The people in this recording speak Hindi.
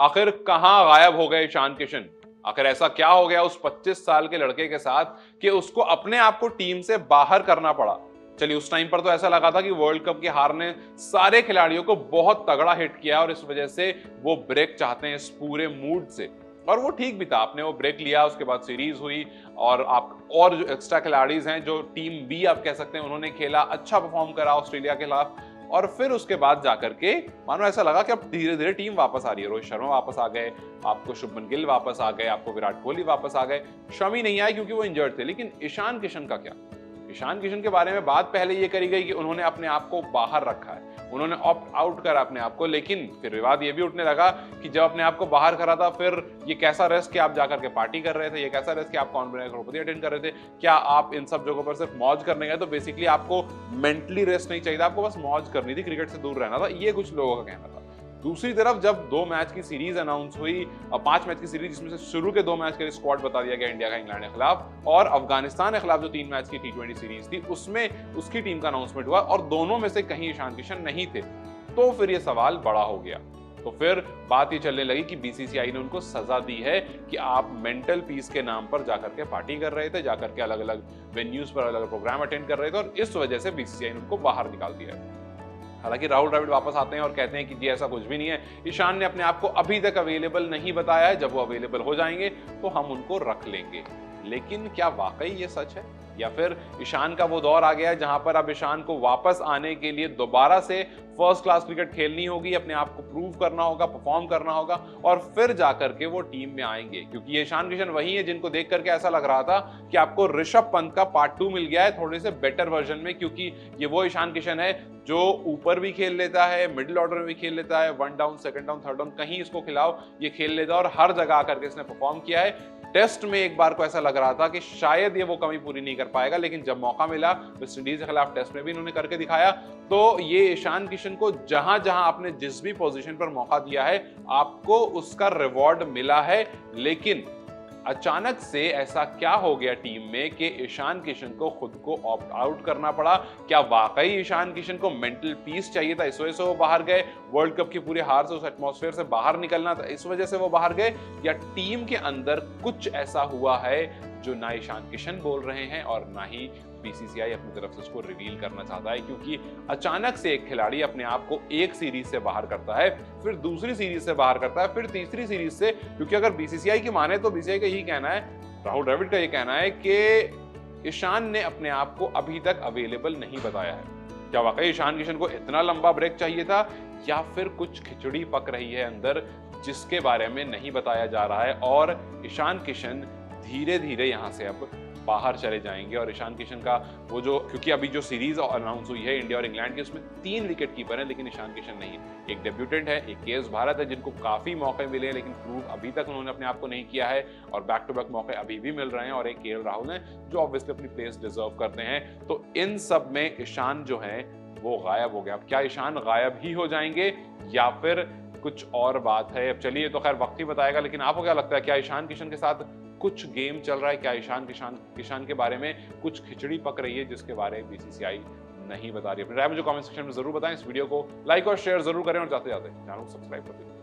आखिर कहां गायब हो गए ईशान किशन? आखिर ऐसा क्या हो गया उस 25 साल के लड़के के साथ कि उसको अपने आप को टीम से बाहर करना पड़ा? चलिए, उस टाइम पर तो ऐसा लगा था कि वर्ल्ड कप की हार ने सारे खिलाड़ियों को बहुत तगड़ा हिट किया और इस वजह से वो ब्रेक चाहते हैं इस पूरे मूड से। और वो ठीक भी था, आपने वो ब्रेक लिया, उसके बाद सीरीज हुई और आप और जो एक्स्ट्रा खिलाड़ीज हैं, जो टीम बी आप कह सकते हैं, उन्होंने खेला, अच्छा परफॉर्म करा ऑस्ट्रेलिया के खिलाफ। और फिर उसके बाद जाकर के मानो ऐसा लगा कि अब धीरे धीरे टीम वापस आ रही है। रोहित शर्मा वापस आ गए, आपको शुभमन गिल वापस आ गए, आपको विराट कोहली वापस आ गए। शमी नहीं आए क्योंकि वो इंजर्ड थे। लेकिन ईशान किशन का क्या? ईशान किशन के बारे में बात पहले ये करी गई कि उन्होंने अपने आप को बाहर रखा है, उन्होंने ऑप्ट आउट करा अपने आप को। लेकिन फिर विवाद ये भी उठने लगा कि जब अपने आप को बाहर करा था, फिर ये कैसा रेस्ट कि आप जाकर के पार्टी कर रहे थे, ये कैसा रेस्ट कि आप करोड़पति अटेंड कर रहे थे, क्या आप इन सब जगहों पर सिर्फ मौज करने गए? तो बेसिकली आपको मेंटली रेस्ट नहीं चाहिए था, आपको बस मौज करनी थी, क्रिकेट से दूर रहना था, ये कुछ लोगों का कहना था। दूसरी तरफ जब 2 मैच की सीरीज अनाउंस हुई और 5 मैच की सीरीज, जिसमें से शुरू के 2 मैच के लिए स्क्वाड बता दिया गया इंडिया का इंग्लैंड के खिलाफ, और अफगानिस्तान के खिलाफ जो 3 मैच की T20 सीरीज थी, उसमें उसकी टीम का अनाउंसमेंट हुआ और दोनों में से कहीं ईशान किशन नहीं थे, तो फिर ये सवाल बड़ा हो गया। तो फिर बात ये चलने लगी कि बीसीसीआई ने उनको सजा दी है कि आप मेंटल पीस के नाम पर जाकर के पार्टी कर रहे थे, जाकर के अलग अलग वेन्यूज पर अलग अलग प्रोग्राम अटेंड कर रहे थे, और इस वजह से बीसीसीआई ने उनको बाहर निकाल दिया है। हालांकि राहुल द्रविड़ वापस आते हैं और कहते हैं कि जी ऐसा कुछ भी नहीं है, ईशान ने अपने आप को अभी तक अवेलेबल नहीं बताया है, जब वो अवेलेबल हो जाएंगे तो हम उनको रख लेंगे। लेकिन क्या वाकई ये सच है, या फिर ईशान का वो दौर आ गया है जहां पर अब ईशान को वापस आने के लिए दोबारा से फर्स्ट क्लास क्रिकेट खेलनी होगी, अपने आप को प्रूव करना होगा, परफॉर्म करना होगा, और फिर जाकर के वो टीम में आएंगे? क्योंकि ये ईशान किशन वही है जिनको देख करके ऐसा लग रहा था कि आपको ऋषभ पंत का पार्ट 2 मिल गया है, थोड़े से बेटर वर्जन में, क्योंकि ये वो ईशान किशन है जो ऊपर भी खेल लेता है, मिडिल ऑर्डर में भी खेल लेता है, 1 down, 2nd down, 3rd down, कहीं इसको खिलाओ ये खेल लेता है, और हर जगह आकर के इसने परफॉर्म किया है। टेस्ट में एक बार को ऐसा लग रहा था कि शायद ये वो कमी पूरी नहीं कर पाएगा, लेकिन जब मौका मिला वेस्ट इंडीज के खिलाफ टेस्ट में भी इन्होंने करके दिखाया। तो ये ईशान किशन को जहां जहां आपने जिस भी पोजीशन पर मौका दिया है, आपको उसका रिवॉर्ड मिला है। लेकिन अचानक से ऐसा क्या हो गया टीम में कि ईशान किशन को खुद को ऑप्ट आउट करना पड़ा? क्या वाकई ईशान किशन को मेंटल पीस चाहिए था, इस वजह से वो बाहर गए? वर्ल्ड कप की पूरी हार से, उस एटमॉस्फेयर से बाहर निकलना था, इस वजह से वो बाहर गए? या टीम के अंदर कुछ ऐसा हुआ है जो ना ईशान किशन बोल रहे हैं और ना ही बीसीसीआई अपनी तरफ से उसको रिवील करना चाहता है? क्योंकि अचानक से एक खिलाड़ी अपने आप को एक सीरीज से बाहर करता है, फिर दूसरी सीरीज से बाहर करता है, फिर तीसरी सीरीज से, क्योंकि अगर बीसीसीआई की माने तो बीसीसीआई का यही कहना है, राहुल द्रविड़ का ये कहना है कि ईशान ने अपने आप को अभी तक अवेलेबल नहीं बताया है। क्या वाकई ईशान किशन को इतना लंबा ब्रेक चाहिए था, या फिर कुछ खिचड़ी पक रही है अंदर जिसके बारे में नहीं बताया जा रहा है, और ईशान किशन धीरे धीरे यहां से अब बाहर चले जाएंगे? और ईशान किशन का वो जो, क्योंकि अभी जो सीरीज अनाउंस हुई है इंडिया और इंग्लैंड की, उसमें 3 विकेट कीपर हैं, लेकिन ईशान किशन नहीं है। एक डेब्यूटेंट है, एक केएस भारत है, जिनको काफी मौके मिले हैं, लेकिन प्रूव अभी तक उन्होंने अपने आप को नहीं किया है, और बैक टू बैक मौके अभी भी मिल रहे हैं, और एक केएल राहुल है जो ऑब्वियसली अपनी प्लेस डिजर्व करते हैं। तो इन सब में ईशान जो है वो गायब हो गया। अब क्या ईशान गायब ही हो जाएंगे, या फिर कुछ और बात है? अब चलिए, तो खैर वक्त ही बताएगा, लेकिन आपको क्या लगता है, क्या ईशान किशन के साथ कुछ गेम चल रहा है? क्या ईशान किशन के बारे में कुछ खिचड़ी पक रही है जिसके बारे में बीसीसीआई नहीं बता रही है? अपनी राय मुझे कमेंट सेक्शन में जरूर बताएं। इस वीडियो को लाइक और शेयर जरूर करें, और जाते जाते चैनल को सब्सक्राइब कर दें।